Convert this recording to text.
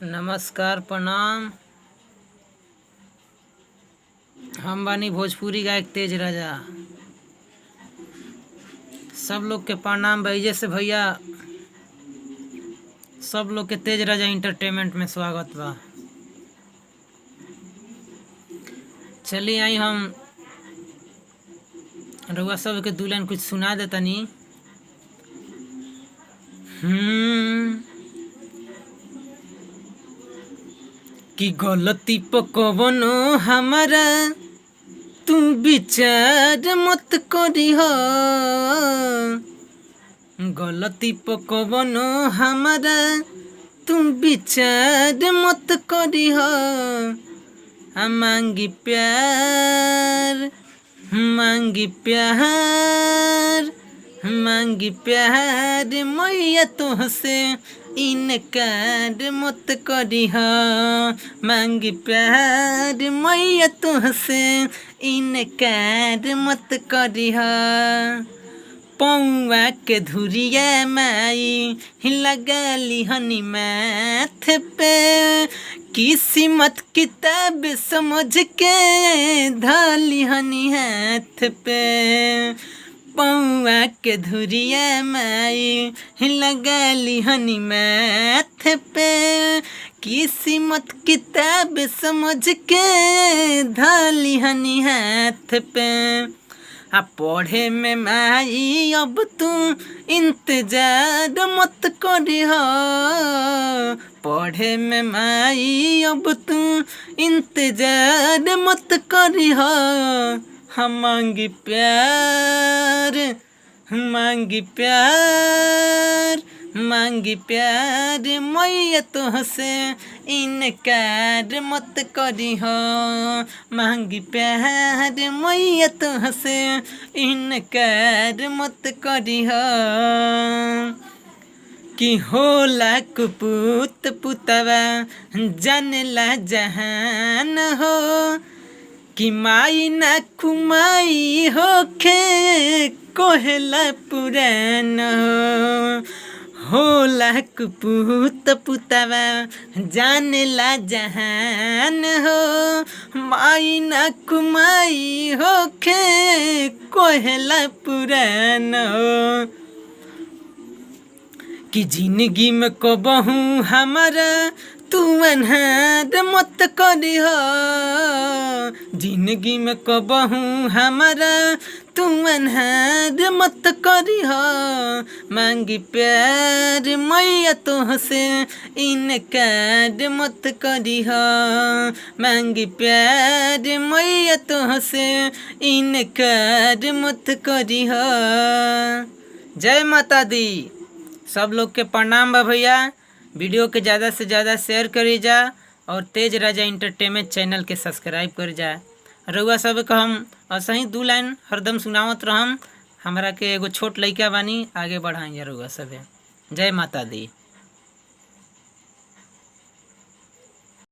नमस्कार प्रणाम। हम बानी भोजपुरी गायक तेज राजा। सब लोग के प्रणाम भैया से भैया। सब लोग के तेज राजा इंटरटेनमेंट में स्वागत बा। चलिए आई हम रउआ सब के दुल्हन कुछ सुना देतनी। कि गलती पकवनो हमारा तू विचार मत करी हो। गलती पकवनो हमारा तू विचार मत करी हो। मांगी प्यार मांगी प्यार मांगी प्यार मैया तुहसे इनकार मत करी हो। मांगी प्यार मैया तुहसे इनकार मत करी हो। पौआ के धुरिया माई लगली हनी माथ पे। किस्मत किताब समझ के धली हनी हाथ पे। पौआ के धुरिया माई लगली हनी माथ पे। किस्मत किताब समझ के धली हनी हाथ पे। आ पढ़े में माई अब तू इंतजार मत करी हो। पढ़े में माई अब तू इंतजार मत करी हो। हम मांगी प्यार मांगी प्यार मांगी प्यार मैया तुहसे इनकार मत करी हो। मांगी प्यार मैया तुहसे इनकार मत करी हो। कि होला कुपूत पुतवा जानला जहान हो। कि माई ना कुमाई होखे कोहला पुरान हो। होला कुपूत पुतवा जानला जहान हो। माई ना कुमाई होखे कोहला पुरान हो। कि जिंदगी में कबहू हमारा तू अनहार मत करी हो। जिंदगी में कबहू हमारा तू अनहार मत करी हो। मांगी प्यार मैया तुहसे इनकार मत करी हो। मांगी प्यार मैया तुहसे इनकार मत करी हो। जय माता दी। सब लोग के प्रणाम बा भैया। वीडियो के ज़्यादा से ज़्यादा शेयर करी जा और तेज राजा इंटरटेनमेंट चैनल के सब्सक्राइब कर जा। रउआ सब के हम ऐसे ही 2 लाइन हरदम सुनावत रहम। हमरा के एगो छोट लइका बानी, आगे बढ़ाई रउआ सब। जय माता दी।